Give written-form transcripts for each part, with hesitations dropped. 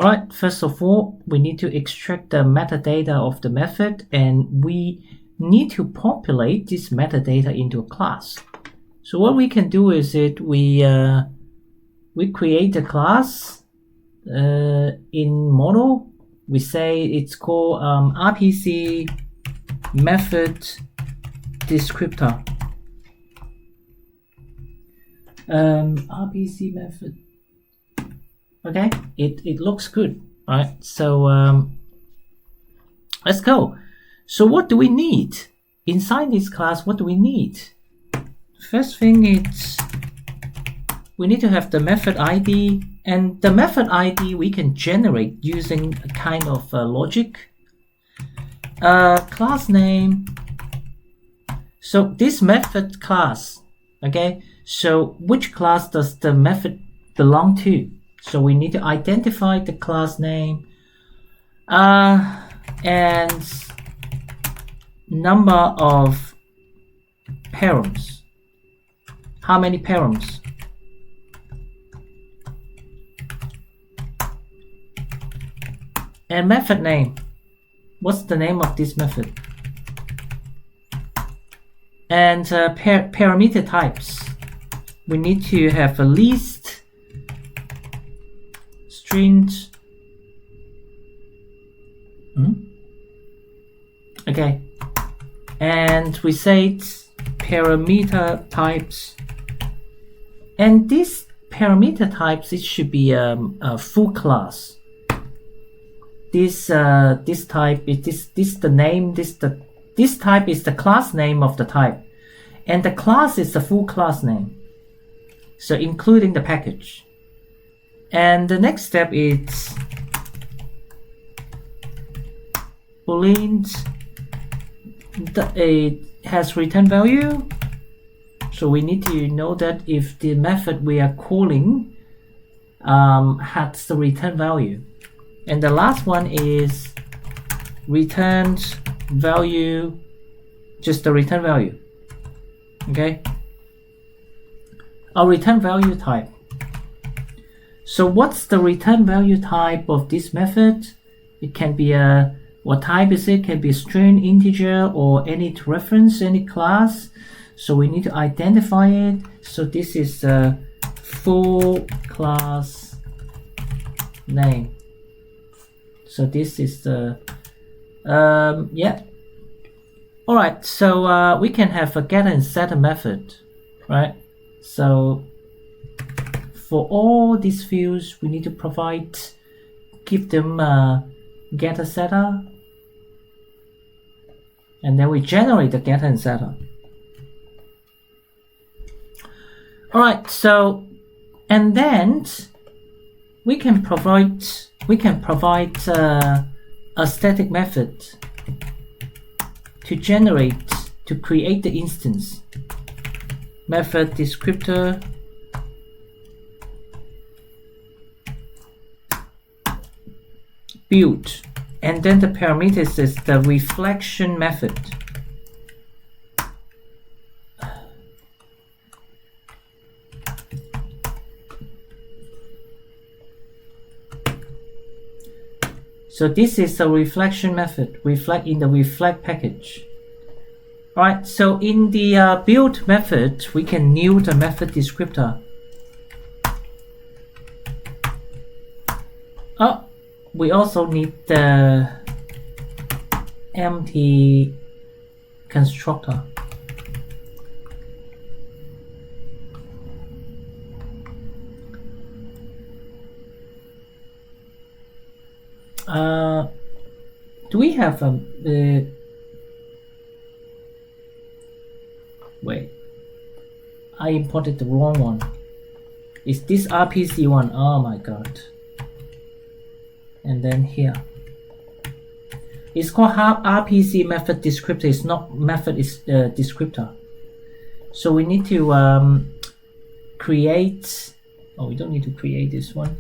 Alright, first of all, we need to extract the metadata of the method, and we need to populate this metadata into a class. So what we can do is we create a class in model. We say it's called RPC method descriptor. RPC method. Okay, it looks good. All right, so let's go. So what do we need inside this class? What do we need? First thing is we need to have the method ID, and the method ID we can generate using a kind of logic. Class name. So this method class, okay, so which class does the method belong to? So we need to identify the class name and number of params. How many params? And method name. What's the name of this method? And parameter types. We need to have a list, strings. Okay. And we say parameter types. And this parameter types, it should be a full class. This type is this the name, this type is the class name of the type, and the class is the full class name, so including the package. And the next step is boolean. It has return value, so we need to know that if the method we are calling has the return value. And the last one is returns value, just the return value. Okay, our return value type. So what's the return value type of this method? It can be what type is it? It can be a string, integer, or any reference, any class. So we need to identify it. So this is the full class name. So this is the yeah. All right. So we can have a getter and setter method, right? So for all these fields, we need to give them getter setter, and then we generate the getter and setter. All right. So and then we can provide a static method to create the instance. Method descriptor build, and then the parameters is the reflection method. So this is a reflection method, reflect in the reflect package. Alright, so in the build method, we can new the method descriptor. Oh, we also need the empty constructor. Do we have wait, I imported the wrong one. Is this RPC one? Oh my god. And then here it's called RPC method descriptor. It's not method, is descriptor. So we need to create. Oh, we don't need to create this one.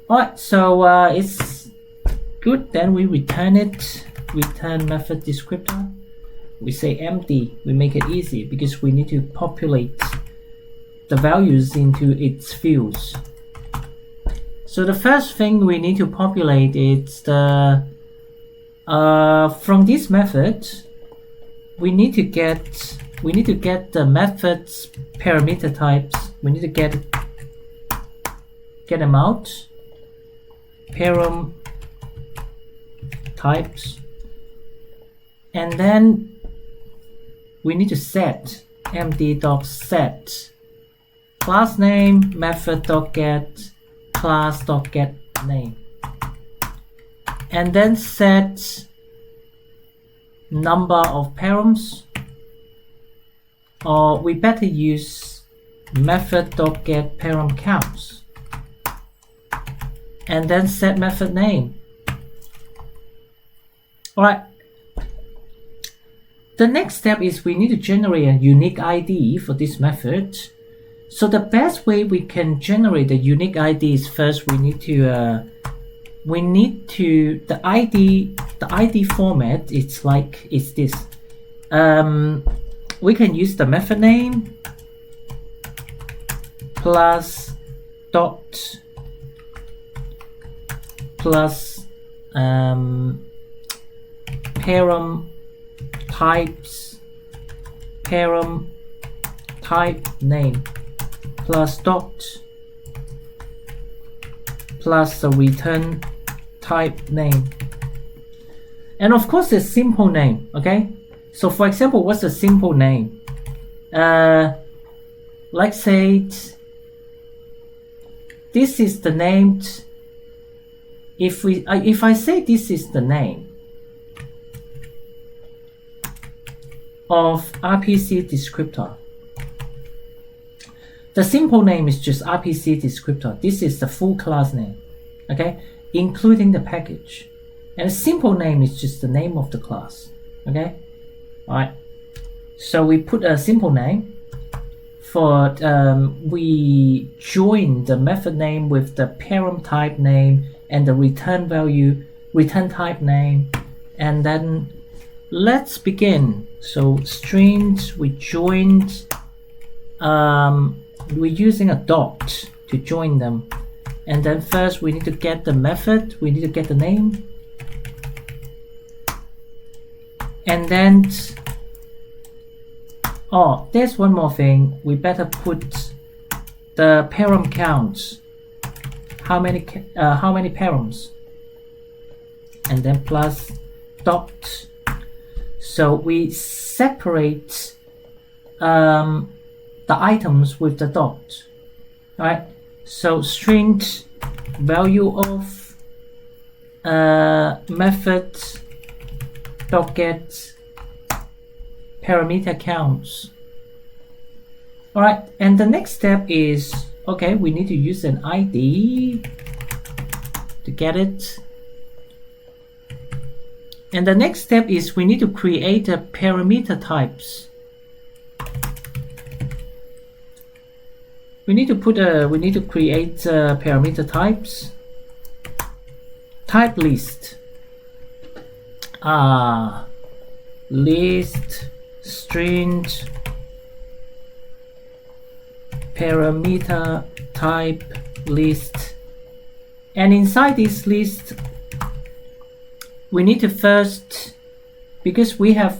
Alright, so it's good. Then we return it. Return method descriptor. We say empty. We make it easy because we need to populate the values into its fields. So the first thing we need to populate is the from this method we need to get the method's parameter types. We need to get them out. Param types, and then we need to set md.set class name method.get class.get name, and then set number of params, or we better use method.get param counts, and then set method name. Alright, the next step is we need to generate a unique ID for this method. So the best way we can generate a unique ID is first we need to the ID format. It's this. We can use the method name plus dot plus param type name plus dot plus the return type name, and of course a simple name. Okay, so for example, what's a simple name? Let's say this is the name. If I say this is the name of RPC descriptor, the simple name is just RPC descriptor. This is the full class name, okay, including the package. And a simple name is just the name of the class, okay. All right, so we put a simple name for we join the method name with the param type name and the return type name, and then let's begin. So strings, we joined, we're using a dot to join them, and then first we need to get the method, we need to get the name, and then there's one more thing. We better put the param counts, how many params, and then plus dot. So we separate the items with the dot. Right? So string value of method dot get parameter counts. Alright, and the next step is, okay, we need to use an ID to get it. And the next step is we need to create a parameter types. We need to create parameter types. Type list. List string parameter type list, and inside this list we need to first, because we have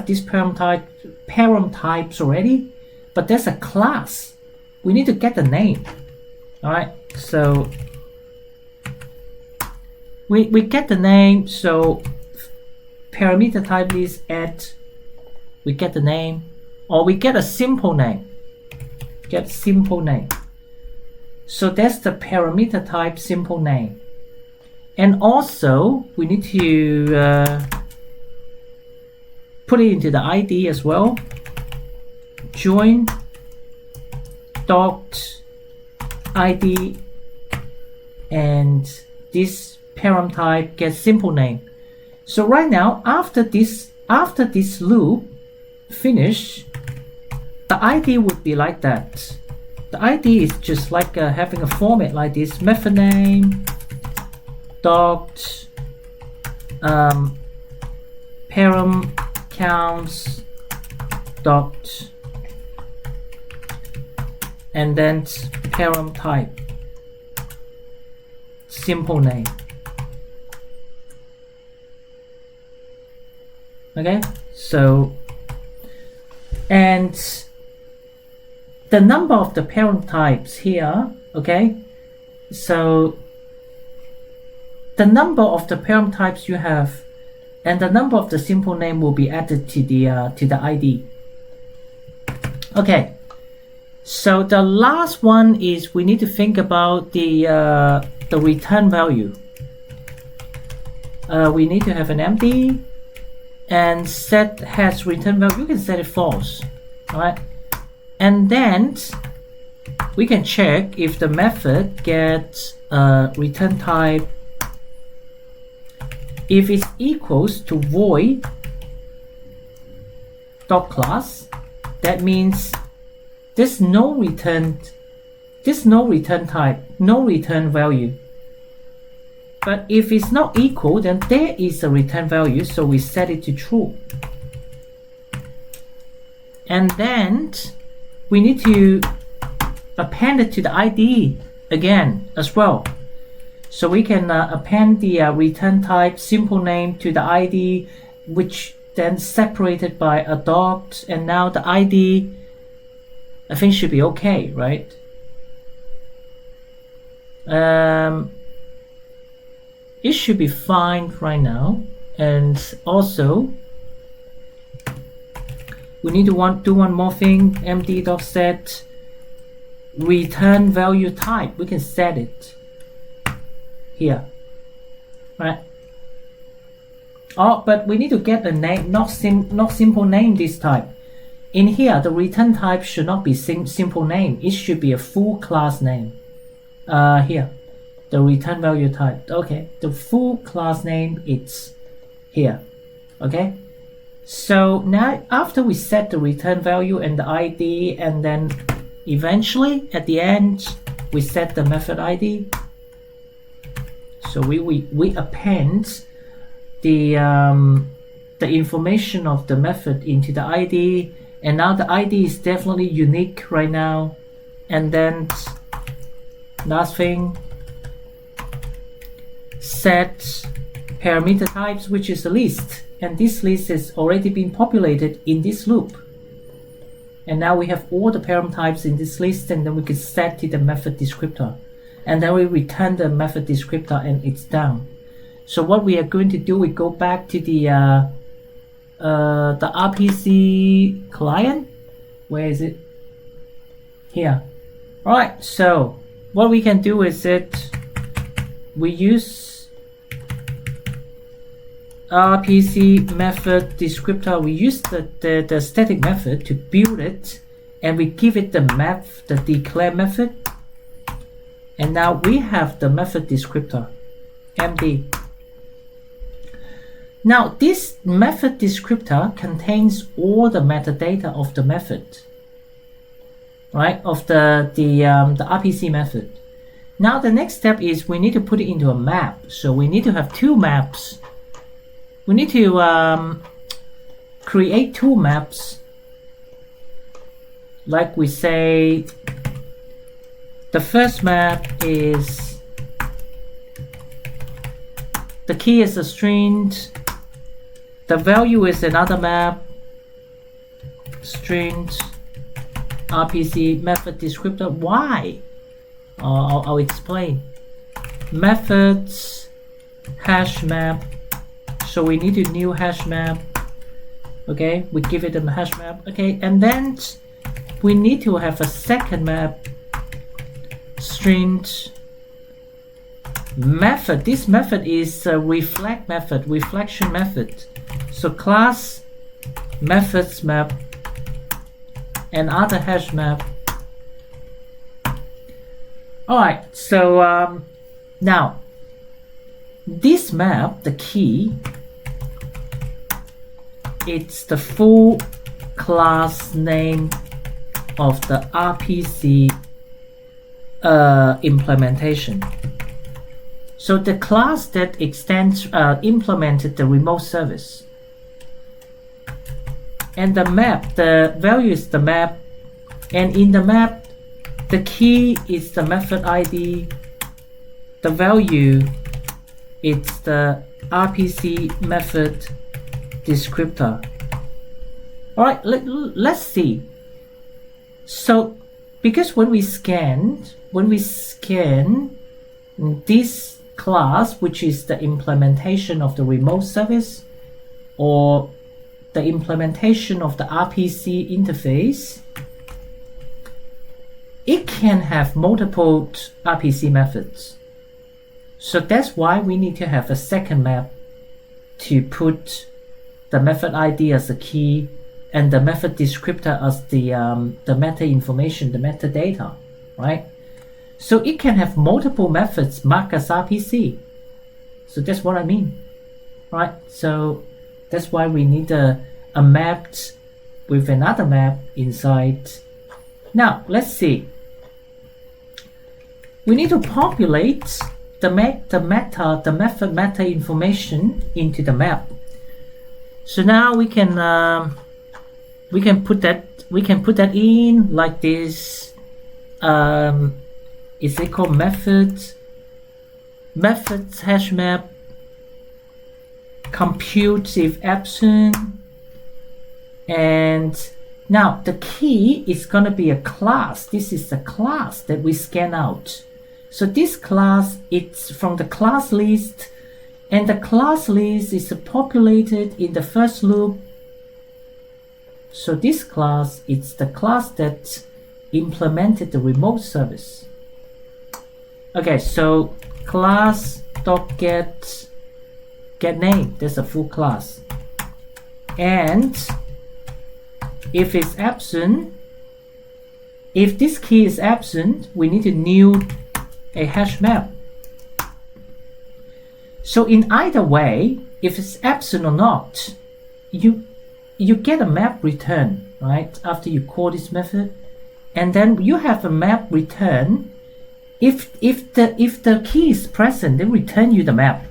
this param types already, but there's a class, we need to get the name. All right, so we get the name. So parameter type list add, we get the name, or we get a simple name. Get simple name. So that's the parameter type simple name. And also we need to put it into the ID as well. Join dot ID, and this param type gets simple name. So right now, after this loop finish, the ID would be like that. The ID is just like having a format like this: method name dot param counts dot, and then param type. simple name. Okay, so and the number of the parent types here, okay, so the number of the parent types you have and the number of the simple name will be added to the ID. Okay, so the last one is we need to think about the return value. We need to have an empty and set has return value. You can set it false, all right? And then we can check if the method gets return type if it's equals to void dot class. That means there's no return type, no return value. But if it's not equal, then there is a return value, so we set it to true. And then we need to append it to the ID again as well. So we can append the return type simple name to the ID, which then separated by a dot, and now the ID I think should be okay, right? It should be fine right now. And also we need to do one more thing. md.set return value type. We can set it here, right? Oh, but we need to get a name, not simple name this time. In here, the return type should not be simple name. It should be a full class name. Here, the return value type. Okay, the full class name it's here. Okay, so now after we set the return value and the ID, and then eventually at the end we set the method ID. So we append the information of the method into the ID, and now the ID is definitely unique right now. And then last thing, set parameter types, which is a list, and this list has already been populated in this loop. And now we have all the parent types in this list, and then we can set to the method descriptor, and then we return the method descriptor and it's done. So what we are going to do, we go back to the RPC client. Where is it? Here. All right, so what we can do is that we use RPC method descriptor. We use the static method to build it, and we give it the map, the declare method. And now we have the method descriptor, MD. Now this method descriptor contains all the metadata of the method, right? Of the RPC method. Now the next step is we need to put it into a map. So we need to have two maps. We need to create two maps. Like we say, the first map is the key is a string. The value is another map, string, RPC method descriptor. Why? I'll explain. Methods hash map. So we need a new hash map. Okay, we give it a hash map. Okay, and then we need to have a second map, string method. This method is a reflection method. So class methods map and other hash map. Alright, so now this map, the key, it's the full class name of the RPC implementation. So the class that implemented the remote service. And the map, the value is the map, and in the map the key is the method ID, the value is the RPC method descriptor. All right, let's see. So because when we scan this class, which is the implementation of the remote service or the implementation of the RPC interface, it can have multiple RPC methods. So that's why we need to have a second map to put the method ID as a key and the method descriptor as the meta information, the metadata, right? So it can have multiple methods marked as RPC. So that's what I mean, right? So that's why we need a map with another map inside. Now let's see. We need to populate the method meta information into the map. So now we can put that in like this. Is it called methods hash map compute if absent? And now the key is going to be a class. This is the class that we scan out. So this class, it's from the class list, and the class list is populated in the first loop. So this class, it's the class that implemented the remote service. Okay, so class.get name, that's a full class. And if it's absent, if this key is absent, we need to new a hash map. So in either way, if it's absent or not, you get a map return, right? After you call this method, and then you have a map return. If the key is present, then return you the map.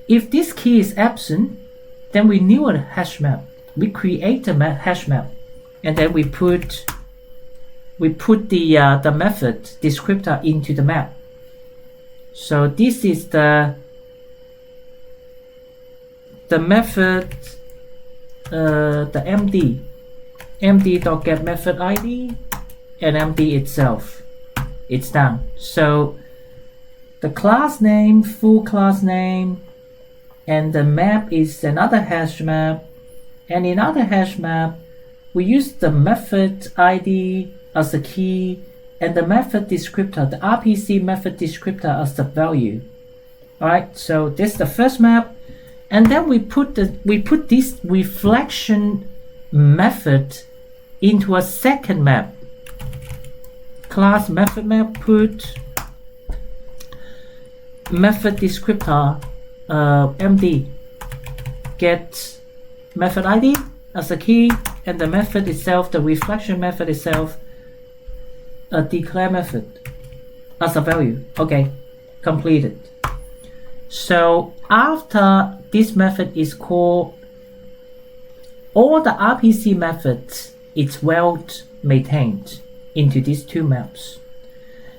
If this key is absent, then we new a hash map. We create a hash map, and then we put the method descriptor into the map. So this is the method, the md.get method ID and md itself. It's done. So the class name, full class name, and the map is another hash map. And in other hash map, we use the method ID as a key and the method descriptor, the RPC method descriptor as the value. All right. So this is the first map, and then we put this reflection method into a second map. Class method map, put method descriptor md get method ID as a key, and the method itself, the reflection method itself, a declare method as a value. Okay, completed. So after this method is called, all the RPC methods is well maintained into these two maps.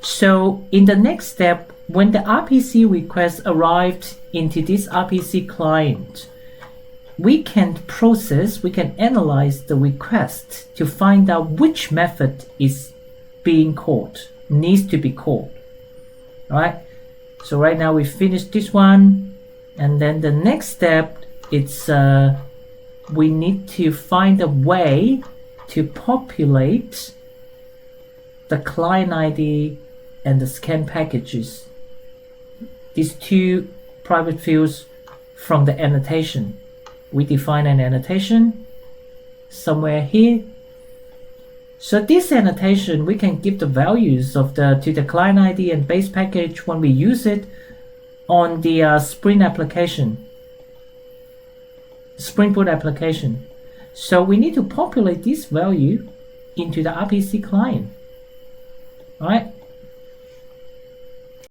So in the next step, when the RPC request arrived into this RPC client, we can analyze the request to find out which method is being called, needs to be called. All right. So right now we finished this one, and then the next step, it's we need to find a way to populate the client ID and the scan packages, these two private fields, from the annotation. We define an annotation somewhere here. So this annotation, we can give the values of to the client ID and base package when we use it on the Spring Boot application. So we need to populate this value into the RPC client. All right.